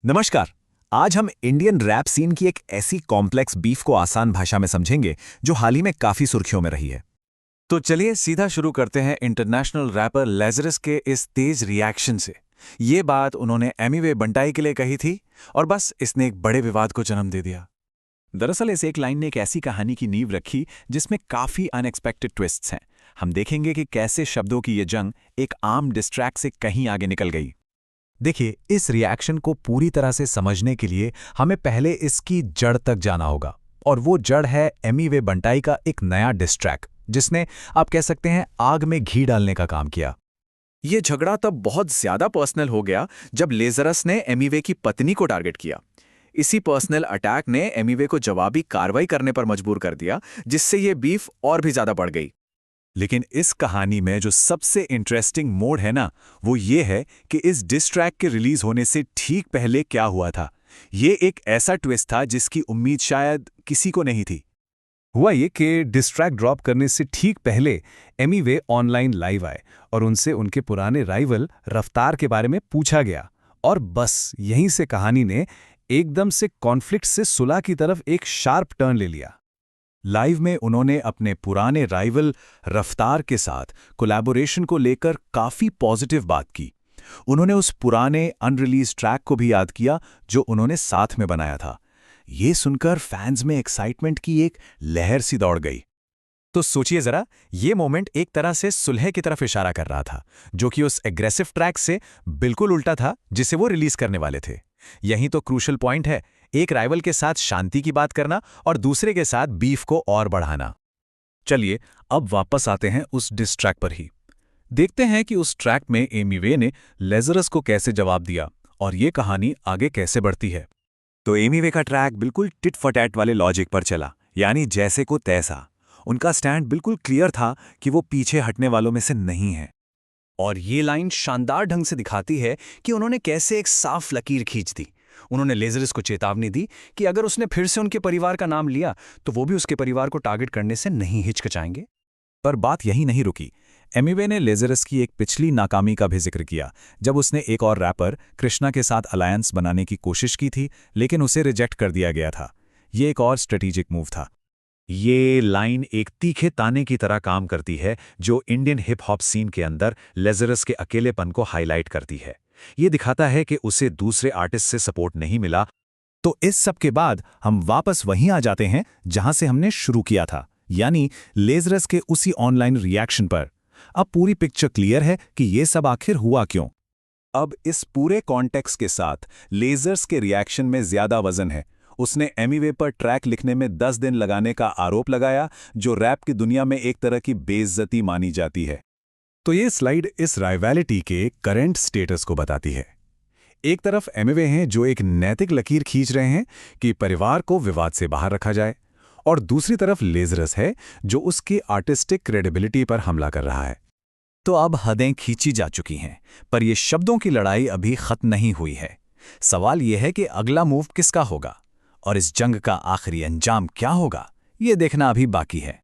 नमस्कार। आज हम इंडियन रैप सीन की एक ऐसी कॉम्प्लेक्स बीफ को आसान भाषा में समझेंगे जो हाल ही में काफी सुर्खियों में रही है। तो चलिए सीधा शुरू करते हैं इंटरनेशनल रैपर लेज़रस के इस तेज रिएक्शन से। ये बात उन्होंने एमिवे बंटाई के लिए कही थी और बस इसने एक बड़े विवाद को जन्म दे दिया। दरअसल इस एक लाइन ने एक ऐसी कहानी की नींव रखी जिसमें काफी अनएक्सपेक्टेड ट्विस्ट्स हैं। हम देखेंगे कि कैसे शब्दों की ये जंग एक आम डिस्ट्रैक्ट से कहीं आगे निकल गई। देखिए, इस रिएक्शन को पूरी तरह से समझने के लिए हमें पहले इसकी जड़ तक जाना होगा, और वो जड़ है एमिवे बंटाई का एक नया डिस्ट्रैक जिसने, आप कह सकते हैं, आग में घी डालने का काम किया। ये झगड़ा तब बहुत ज्यादा पर्सनल हो गया जब लेज़रस ने एमिवे की पत्नी को टारगेट किया। इसी पर्सनल अटैक ने एमिवे को जवाबी कार्रवाई करने पर मजबूर कर दिया, जिससे ये बीफ और भी ज्यादा बढ़ गई। लेकिन इस कहानी में जो सबसे इंटरेस्टिंग मोड़ है ना, वो ये है कि इस डिस्ट्रैक के रिलीज होने से ठीक पहले क्या हुआ था। ये एक ऐसा ट्विस्ट था जिसकी उम्मीद शायद किसी को नहीं थी। हुआ ये कि डिस्ट्रैक्ट ड्रॉप करने से ठीक पहले एमिवे ऑनलाइन लाइव आए और उनसे उनके पुराने राइवल रफ्तार के बारे में पूछा गया, और बस यहीं से कहानी ने एकदम से कॉन्फ्लिक्ट से सुलह की तरफ एक शार्प टर्न ले लिया। लाइव में उन्होंने अपने पुराने राइवल रफ्तार के साथ कोलैबोरेशन को लेकर काफी पॉजिटिव बात की। उन्होंने उस पुराने अनरिलीज ट्रैक को भी याद किया जो उन्होंने साथ में बनाया था। ये सुनकर फैंस में एक्साइटमेंट की एक लहर सी दौड़ गई। तो सोचिए जरा, ये मोमेंट एक तरह से सुलह की तरफ इशारा कर रहा था, जो कि उस एग्रेसिव ट्रैक से बिल्कुल उल्टा था जिसे वो रिलीज करने वाले थे। यही तो क्रूशल पॉइंट है, एक राइवल के साथ शांति की बात करना और दूसरे के साथ बीफ को और बढ़ाना। चलिए अब वापस आते हैं उस डिस्ट्रैक पर ही। देखते हैं कि उस ट्रैक में एमिवे ने लेज़रस को कैसे जवाब दिया और ये कहानी आगे कैसे बढ़ती है। तो एमिवे का ट्रैक बिल्कुल टिट फॉर टैट वाले लॉजिक पर चला, यानी जैसे को तैसा। उनका स्टैंड बिल्कुल क्लियर था कि वो पीछे हटने वालों में से नहीं है। और ये लाइन शानदार ढंग से दिखाती है कि उन्होंने कैसे एक साफ लकीर खींच दी। उन्होंने लेज़रस को चेतावनी दी कि अगर उसने फिर से उनके परिवार का नाम लिया तो वो भी उसके परिवार को टारगेट करने से नहीं हिचकिचाएंगे। पर बात यही नहीं रुकी। एमिवे ने लेज़रस की एक पिछली नाकामी का भी जिक्र किया, जब उसने एक और रैपर कृष्णा के साथ अलायंस बनाने की कोशिश की थी, लेकिन उसे रिजेक्ट कर दिया गया था। ये एक और स्ट्रेटेजिक मूव था। ये लाइन एक तीखे ताने की तरह काम करती है जो इंडियन हिप हॉप सीन के अंदर लेज़रस के अकेलेपन को हाईलाइट करती है। ये दिखाता है कि उसे दूसरे आर्टिस्ट से सपोर्ट नहीं मिला। तो इस सब के बाद हम वापस वहीं आ जाते हैं जहां से हमने शुरू किया था, यानी लेज़रस के उसी ऑनलाइन रिएक्शन पर। अब पूरी पिक्चर क्लियर है कि ये सब आखिर हुआ क्यों। अब इस पूरे कॉन्टेक्स्ट के साथ लेज़रस के रिएक्शन में ज्यादा वजन है। उसने एमिवे पर ट्रैक लिखने में 10 दिन लगाने का आरोप लगाया, जो रैप की दुनिया में एक तरह की बेइज्जती मानी जाती है। तो ये स्लाइड इस राइवैलिटी के करंट स्टेटस को बताती है। एक तरफ एमिवे हैं जो एक नैतिक लकीर खींच रहे हैं कि परिवार को विवाद से बाहर रखा जाए, और दूसरी तरफ लेज़रस है जो उसकी आर्टिस्टिक क्रेडिबिलिटी पर हमला कर रहा है। तो अब हदें खींची जा चुकी हैं, पर यह शब्दों की लड़ाई अभी खत्म नहीं हुई है। सवाल यह है कि अगला मूव किसका होगा और इस जंग का आखिरी अंजाम क्या होगा, ये देखना अभी बाकी है।